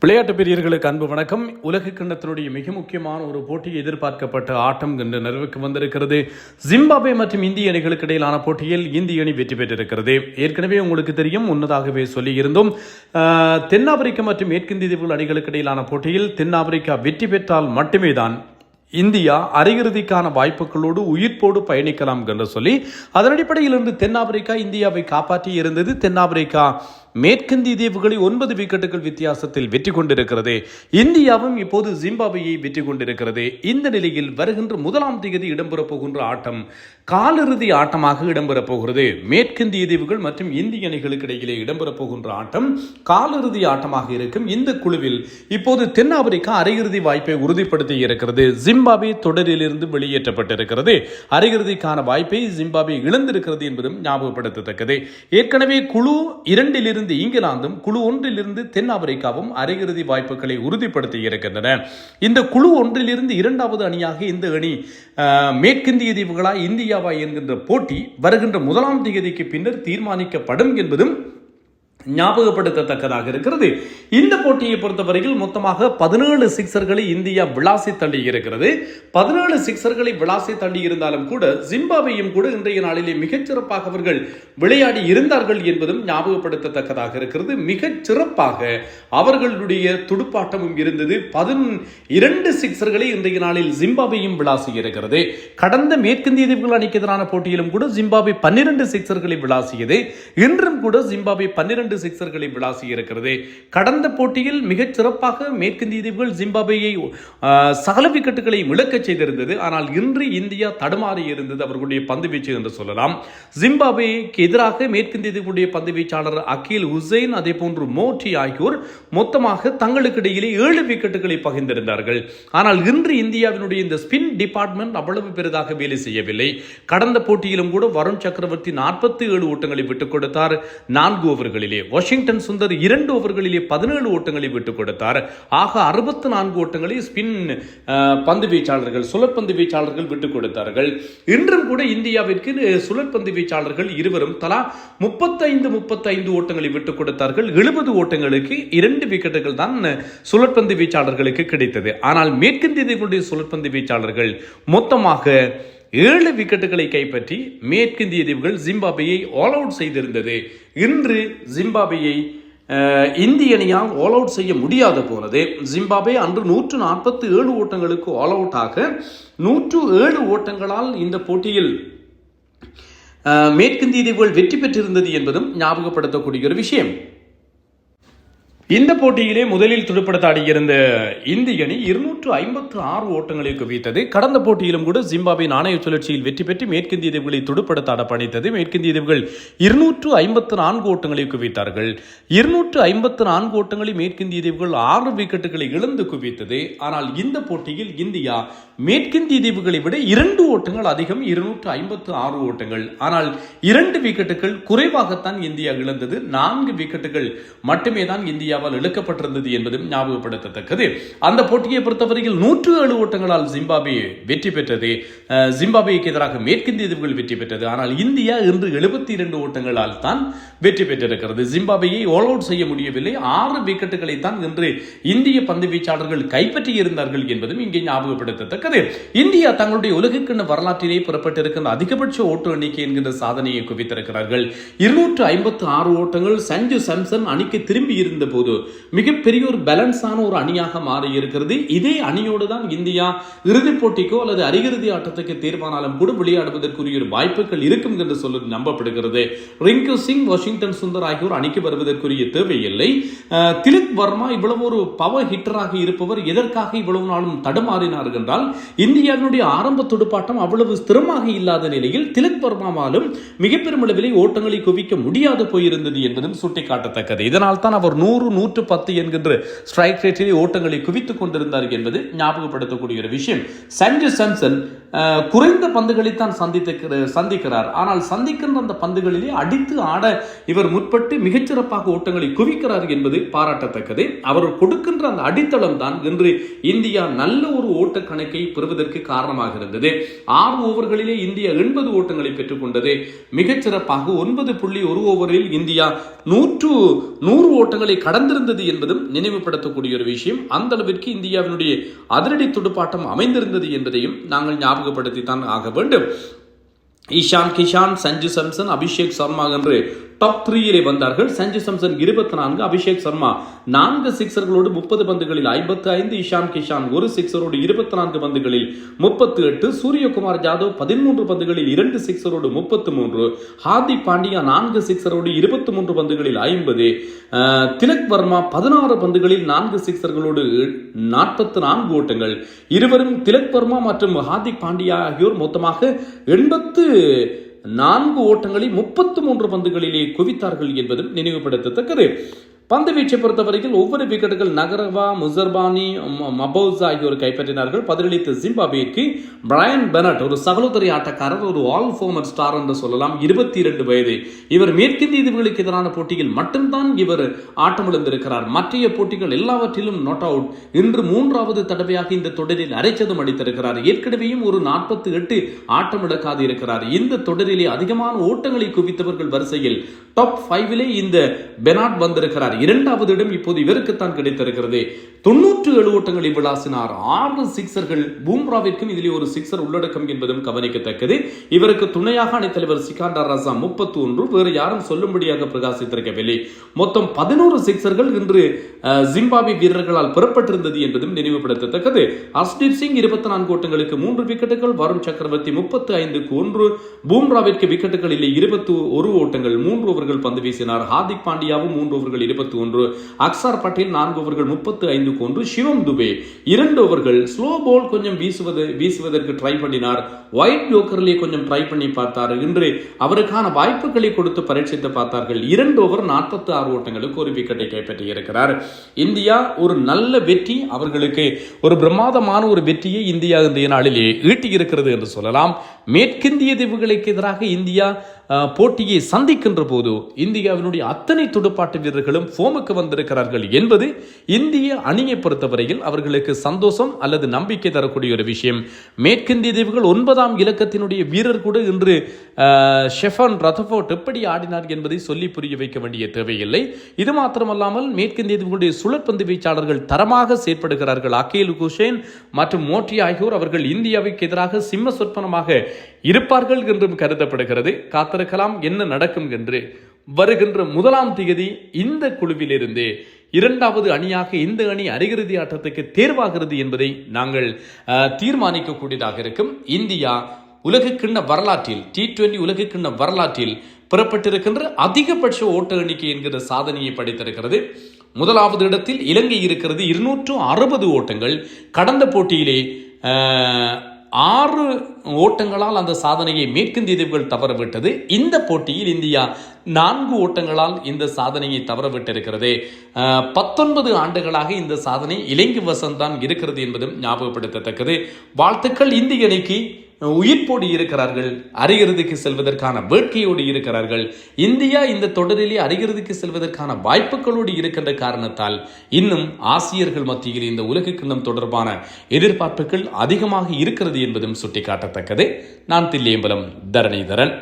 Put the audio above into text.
விளையாட்டு பிரியர்களுக்கு அன்பு வணக்கம். உலக கிண்ணத்தினுடைய மிக முக்கியமான ஒரு போட்டி எதிர்பார்க்கப்பட்ட ஆட்டம் இன்று நிறைவுக்கு வந்திருக்கிறது. ஜிம்பாப்வே மற்றும் இந்திய அணிகளுக்கு இடையிலான போட்டியில் இந்திய அணி வெற்றி பெற்றிருக்கிறது. ஏற்கனவே உங்களுக்கு தெரியும், முன்னதாகவே சொல்லியிருந்தோம், தென்னாப்பிரிக்கா மற்றும் மேற்கிந்திய தீவுகள் அணிகளுக்கு இடையிலான போட்டியில் தென்னாப்பிரிக்கா வெற்றி பெற்றால் மட்டுமே தான் இந்தியா அரையிறுதிக்கான வாய்ப்புகளோடு உயிர்ப்போடு பயணிக்கலாம் என்று சொல்லி அதன் அடிப்படையில் இருந்து தென்னாப்பிரிக்கா இந்தியாவை காப்பாற்றி இருந்தது. தென்னாப்பிரிக்கா மேற்கிந்திய தீவுகளை 9 விக்கெட்டுகள் வித்தியாசத்தில் வெற்றி கொண்டிருக்கிறது. இந்தியாவும் இப்போது ஜிம்பாப்வேயை வெற்றி கொண்டிருக்கிறது. இந்த நிலையில் வருகின்ற 1ஆம் தேதி இடம்பெறப் போகின்ற ஆட்டம் காலிறுதி ஆட்டமாக இடம்பெறப் போகிறது. மேற்கிந்திய தீவுகள் மற்றும் இந்திய அணிகளுக்கு இடையிலே இடம்பெறப் போகின்ற ஆட்டம் காலிறுதி ஆட்டமாக இருக்கும். இந்த குழுவில் இப்போது தென்னாப்பிரிக்கா அரையிறுதி வாய்ப்பை உறுதிப்படுத்தி இருக்கிறது. ஜிம்பாப்வே தொடரிலிருந்து வெளியேற்றப்பட்டிருக்கிறது. அரையிறுதிக்கான வாய்ப்பை ஜிம்பாப்வே இழந்திருக்கிறது என்பதும் ஞாபகப்படுத்தத்தக்கது. ஏற்கனவே குழு 2 இங்கிலாந்தும் குழு 1 தென்னாப்பிரிக்காவும் அரையிறுதி வாய்ப்புகளை உறுதிப்படுத்தி இருக்கின்றன. இந்த குழு 1 2வது அணியாக இந்த அணி மேற்கிந்திய தீவுகளா இந்தியாவா என்கின்ற போட்டி வருகின்ற 1ஆம் தேதிக்கு பின்னர் தீர்மானிக்கப்படும் என்பதும் ஞாபகப்படுத்தத்தக்கதாக இருக்கிறது. இந்த போட்டியை பொறுத்தவரையில் மொத்தமாக 17 சிக்சர்களை இந்தியா விளாசி தள்ளி இருக்கிறது. 17 சிக்சர்களை விளாசி தள்ளி இருந்தாலும் கூட ஜிம்பாப்வேயும் கூட இன்றைய நாளிலே மிகச்சிறப்பாக அவர்கள் விளையாடி இருந்தார்கள் என்பதும் ஞாபகப்படுத்தத்தக்கதாக இருக்கிறது. மிகச் சிறப்பாக அவர்களுடைய துடுப்பாட்டமும் இருந்தது. 12 சிக்சர்களை இன்றைய நாளில் ஜிம்பாப்வேயும் விளாசி இருக்கிறது. கடந்த மேற்கிந்திய தீவுகள் அணிக்கு எதிரான போட்டியிலும் கூட ஜிம்பாப்வே 12 சிக்சர்களை விளாசியது. இன்றும் கூட ஜிம்பாப்வே 12 சிக்சர்களை விளாசி இருக்கிறது. கடந்த போட்டியில் மிகச் சிறப்பாக மேற்கிந்திய தீவுகள் ஜிம்பாப்வேயை சகல விக்கெட்டுகளை இழக்கச் செய்திருந்தது. ஆனால் இன்று இந்தியா தடுமாறி இருந்தது அவர்களுடைய பந்து வீச்சு என்று சொல்லலாம். ஜிம்பாப்வேக்கு எதிராக மேற்கிந்திய தீவுடைய பந்து வீச்சாளர் அகில் ஹுசைன் அதே போன்று மோட்டி ஆகியோர் மொத்தமாக தங்களுக்கு இடையிலே 7 விக்கெட்டுகளை பகிர்ந்திருந்தார்கள். ஆனால் இன்று இந்தியாவினுடைய இந்த ஸ்பின் டிபார்ட்மெண்ட் அவ்வளவு பெரிதாக வேலை செய்யவில்லை. கடந்த போட்டியிலும் கூட வருண் சக்கரவர்த்தி 47 ஓட்டங்களை விட்டுக் கொடுத்தார் 4 ஓவர்களிலே. வாஷிங்டன் சுந்தர் 2 ஓவர்களிலே 17 ஓட்டங்களை விட்டுக் கொடுத்தார். ஆக 64 ஓட்டங்களை ஸ்பின் பந்து வீச்சாளர்கள் சுழற்பந்து வீச்சாளர்கள் விட்டுக் கொடுத்தார்கள். இன்றும் கூட இந்தியாவிற்கு சுழற்பந்து வீச்சாளர்கள் இருவரும் தலா 35 ஓட்டங்களை விட்டுக் கொடுத்தார்கள். 70 ஓட்டங்களுக்கு 2 விக்கெட்டுகள் தான் சுழற்பந்து வீச்சாளர்களுக்கு கிடைத்தது. ஆனால் மேற்கிந்திய தீவுடைய சுழற்பந்து வீச்சாளர்கள் மொத்தமாக 7 விக்கெட்டுகளை கைப்பற்றி மேற்கிந்திய தீவுகள் ஜிம்பாப்வேயை ஆல் அவுட் செய்திருந்தது. இன்று ஜிம்பாப்வேயை இந்திய அணியால் ஆல் அவுட் செய்ய முடியாத போனது. ஜிம்பாப்வே அன்று 147 ஓட்டங்களுக்கு ஆல் அவுட் ஆக 107 ஓட்டங்களால் இந்த போட்டியில் மேற்கிந்திய தீவுகள் வெற்றி பெற்றிருந்தது என்பதும் ஞாபகப்படுத்தக்கூடிய ஒரு விஷயம். இந்த போட்டியிலே முதலில் துடுப்படுத்தாடியிருந்த இந்திய அணி 256 ஓட்டங்களை குவித்தது. கடந்த போட்டியிலும் கூட ஜிம்பாப்வே நாணய சுழற்சியில் வெற்றி பெற்று மேற்கிந்திய தீவுகளை துடுப்படுத்தாட பணித்தது. மேற்கிந்திய தீவுகள் 254 ஓட்டங்களை குவித்தார்கள். 254 ஓட்டங்களை மேற்கிந்திய தீவுகள் 6 விக்கெட்டுகளை இழந்து குவித்தது. ஆனால் இந்த போட்டியில் இந்தியா மேற்கிந்திய தீவுகளை விட 2 ஓட்டங்கள் அதிகம், 256 ஓட்டங்கள். ஆனால் 2 விக்கெட்டுகள் குறைவாகத்தான் இந்தியா இழந்தது. 4 விக்கெட்டுகள் மட்டுமே தான் இந்தியாவால் இழக்கப்பட்டிருந்தது என்பதும் ஞாபகப்படுத்தத்தக்கது. அந்த போட்டியை பொறுத்தவரையில் 107 ஓட்டங்களால் ஜிம்பாப்வே வெற்றி பெற்றது. ஜிம்பாப்வேக்கு எதிராக மேற்கிந்திய தீவுகள் வெற்றி பெற்றது. ஆனால் இந்தியா இன்று 72 ஓட்டங்களால் தான் வெற்றி பெற்றிருக்கிறது. ஜிம்பாப்வேயை ஆல் அவுட் செய்ய முடியவில்லை. 6 விக்கெட்டுகளை தான் இன்று இந்திய பந்து வீச்சாளர்கள் கைப்பற்றி இருந்தார்கள் என்பதும் இங்கே ஞாபகப்படுத்தத்தக்கது. இந்தியா தங்களுடைய உலகக்கிண்ண வரலாற்றிலே புறப்பட்டிருக்கின்ற அதிகபட்ச ஓட்டு எண்ணிக்கை என்கின்ற சாதனையை குவித்திருக்கிறார்கள். 256 ஓட்டங்கள். சஞ்சு சாம்சன் அணிக்கு திரும்பி இருந்த போது மிகப்பெரிய ஒரு பேலன்ஸான ஒரு அணியாக மாறி இருக்கிறது. இதே அணியோடு தான் இந்தியா இறுதிப் போட்டிக்கோ அல்லது அரையிறுதி ஆட்டத்துக்கு தேர்வானாலும் கூட விளையாடுவதற்குரிய ஒரு வாய்ப்புகள் இருக்கும் என்று சொல்லி நம்பப்படுகிறது. ரிங்கு சிங், வாஷிங்டன் சுந்தர் ஆகியோர் அணிக்கு வருவதற்குரிய தேவையில்லை. திலக் வர்மா இவ்வளவு ஒரு பவர் ஹிட்டராக இருப்பவர் எதற்காக இவ்வளவு நாளும் தடுமாறினார் என்றால் இந்தியாவினுடைய ஆரம்ப துடுப்பாட்டம் அவ்வளவு ஸ்திரமாக இல்லாத நிலையில் திலக் வர்மாவாலும் மிகப்பெரும் அளவிலே ஓட்டங்களை குவிக்க முடியாது போயிருந்தது என்பதும் சுட்டிக்காட்டத்தக்கது. இதனால் தான் அவர் 100-110 என்கின்ற ஸ்ட்ரைக் ரேட்டிலே ஓட்டங்களை குவித்துக் கொண்டிருந்தார் என்பது ஞாபகப்படுத்தக்கூடிய ஒரு விஷயம். சஞ்சு சாம்சன் குறைந்த பந்துகளைத்தான் சந்திக்கிறார். ஆனால் சந்திக்கின்ற அந்த பந்துகளிலே அடித்து ஆட இவர் முற்பட்டு மிகச்சிறப்பாக ஓட்டங்களை குவிக்கிறார் என்பது பாராட்டத்தக்கது. அவர் கொடுக்கின்ற அந்த அடித்தளம் தான் இன்று இந்தியா நல்ல ஒரு ஓட்ட கணக்கை பெறுவதற்கு காரணமாக இருந்தது. 6 ஓவர்களிலே இந்தியா 80 ஓட்டங்களை பெற்றுக் கொண்டது. மிகச்சிறப்பாக 9.1 ஓவரில் இந்தியா 100 ஓட்டங்களை கடந்திருந்தது என்பதும் நினைவுபடுத்தக்கூடிய ஒரு விஷயம். அந்த அளவிற்கு இந்தியாவினுடைய அதிரடி துடுப்பாட்டம் அமைந்திருந்தது என்பதையும் நாங்கள் ஞாபகப்படுத்தித்தான் ஆக வேண்டும். ஈஷான் கிஷான், சஞ்சு சாம்சன், அபிஷேக் சர்மா என்று டாப் 3 வந்தார்கள். சஞ்சு சாம்சன் 24, அபிஷேக் சர்மா 4 சிக்சர்களோடு 30 பந்துகளில் 55, ஈஷான் கிஷான் 1 சிக்சரோடு 24 பந்துகளில் 38, சூரியகுமார் யாதவ் 13 பந்துகளில் 2 சிக்சரோடு 33, ஹார்திக் பாண்டியா 4 சிக்சரோடு 23 பந்துகளில் 50, திலக் வர்மா 16 பந்துகளில் 4 சிக்சர்களோடு 44 ஓட்டங்கள். இருவரும் திலக் வர்மா மற்றும் ஹார்திக் பாண்டியா ஆகியோர் மொத்தமாக 84 ஓட்டங்களை 33 பந்துகளிலே குவித்தார்கள் என்பதும் நினைவுபடுத்தத்தக்கது. பந்து வீச்சை பொறுத்தவரையில் ஒவ்வொரு விக்கெட்டுகள் நகரவா, முசர்பானி, மபோசா ஆகியோர் கைப்பற்றினார்கள். பதிலளித்த ஜிம்பாப்வேக்கு பிரையன் பெனட், ஒரு சகோதரி ஆட்டக்காரர், ஒரு ஆல் ஃபார்மர் ஸ்டார் என்று சொல்லலாம். 22 வயது. இவர் மேற்கிந்திய தீவுகளுக்கு எதிரான போட்டியில் மட்டும்தான் இவர் ஆட்டமிழந்திருக்கிறார். மற்றைய போட்டிகள் எல்லாவற்றிலும் நாட் அவுட். இன்று 3வது தடவையாக இந்த தொடரில் அரைச்சதம் அடித்திருக்கிறார். ஏற்கனவேயும் ஒரு 48 ஆட்டமிழக்காது இருக்கிறார். இந்த தொடரிலே அதிகமான ஓட்டங்களை குவித்தவர்கள் வரிசையில் டாப் 5 இந்த பெனாட் வந்திருக்கிறார். 2வது இடம் இப்போது இவருக்குத்தான் கிடைத்திருக்கிறது. 97 ஓட்டங்களை விளாசினார். 6 சிக்சர்கள். பூம்ராவிற்கும் இதிலே ஒரு சிக்சர் உள்ளடக்கம் என்பதும் கவனிக்கத்தக்கது. இவருக்கு துணையாக அணித்தலைவர் சிகாண்டர் ரசா 31, வேறு யாரும் சொல்லும்படியாக பிரகாசித்திருக்கவில்லை. மொத்தம் 11 சிக்சர்கள் இன்று ஜிம்பாப்வே வீரர்களால் பெறப்பட்டிருந்தது என்பதும் நினைவுபடுத்தத்தக்கது. ஹர்ஷ்தீப் சிங் 24 ஓட்டங்களுக்கு 3 விக்கெட்டுகள், வருண் சக்கரவர்த்தி 35க்கு 1, பூம்ராவிற்கு விக்கெட்டுகள் இல்லை 21 ஓட்டங்கள், 3 ஓவர்கள் பந்து வீசினார். ஹார்திக் பாண்டியாவும் 3 ஓவர்கள் 21, அக்சார் பட்டேல் 4 ஓவர்கள் 35க்கு 1, சிவம் துபே 2 ஓவர்கள் ஸ்லோ பால் கொஞ்சம் வீசுவதற்கு ட்ரை பண்ணினார். ஒயிட் யோக்கர்லேயே கொஞ்சம் ட்ரை பண்ணி பார்த்தார். இன்று அவருக்கான வாய்ப்புகளை கொடுத்து பரீட்சித்து பார்த்தார்கள். 2 ஓவர் 46 ஓட்டங்களுக்கு ஒரு விக்கெட்டை கைப்பற்றி இருக்கிறார். இந்தியா ஒரு நல்ல வெற்றி, அவர்களுக்கு ஒரு பிரமாதமான ஒரு வெற்றியை இந்தியா இந்த நாளிலே ஈட்டி இருக்கிறது என்று சொல்லலாம். மேற்கிந்திய தீவுகளுக்கு எதிராக இந்தியா போட்டியை சந்திக்கின்ற போது இந்தியாவினுடைய அத்தனை துடுப்பாட்ட வீரர்களும் ஃபோமுக்கு வந்திருக்கிறார்கள் என்பது இந்திய அணியை பொறுத்தவரையில் அவர்களுக்கு சந்தோஷம் அல்லது நம்பிக்கை தரக்கூடிய ஒரு விஷயம். மேற்கிந்திய தீவுகள் 9ஆம் இலக்கத்தினுடைய வீரர் கூட இன்று ஷெஃபன் ரதஃபோர்ட் எப்படி ஆடினார் என்பதை சொல்லி புரிய வைக்க வேண்டிய தேவையில்லை. இது மாத்திரமல்லாமல் மேற்கிந்திய தீவுகளுடைய சுழற்பந்து வீச்சாளர்கள் தரமாக செயற்படுகிறார்கள். அகேல் குஷேன் மற்றும் மோட்ரி ஆகியோர் அவர்கள் இந்தியாவுக்கு எதிராக சிம்ம சொற்பனமாக இருப்பார்கள் என்றும் கருதப்படுகிறது. காத்திருக்கலாம் என்ன நடக்கும் என்று. வருகின்ற 1ஆம் தேதி இந்த குழுவிலிருந்து 2வது அணியாக இந்த அணி அரையிறுதி ஆட்டத்துக்கு தேர்வாகிறது என்பதை நாங்கள் தீர்மானிக்கக்கூடியதாக இருக்கும். இந்தியா உலகக்கிண்ண வரலாற்றில் T20 உலகக்கிண்ண வரலாற்றில் பெறப்பட்டிருக்கின்ற அதிகபட்ச ஓட்ட எண்ணிக்கை என்கிற சாதனையை படைத்திருக்கிறது. 1வது இடத்தில் இலங்கை இருக்கிறது 260 ஓட்டங்கள். கடந்த போட்டியிலே 6 ஓட்டங்களால் அந்த சாதனையை மேற்கிந்திய தீவுகள் தவறவிட்டது. இந்த போட்டியில் இந்தியா 4 ஓட்டங்களால் இந்த சாதனையை தவறவிட்டிருக்கிறது. 19 ஆண்டுகளாக இந்த சாதனை இலங்கை வசம்தான் இருக்கிறது என்பதும் ஞாபகப்படுத்தத்தக்கது. வாழ்த்துக்கள் இந்திய அணிக்கு. உயிர்ப்போடு இருக்கிறார்கள். அரையிறுதிக்கு செல்வதற்கான வேட்கையோடு இருக்கிறார்கள். இந்தியா இந்த தொடரிலே அரையிறுதிக்கு செல்வதற்கான வாய்ப்புகளோடு இருக்கின்ற காரணத்தால் இன்னும் ஆசியர்கள் மத்தியில் இந்த உலக கிண்ணம் தொடர்பான எதிர்பார்ப்புகள் அதிகமாக இருக்கிறது என்பதும் சுட்டிக்காட்டத்தக்கது. நான் தில்லியம்பலம் தரணிதரன்.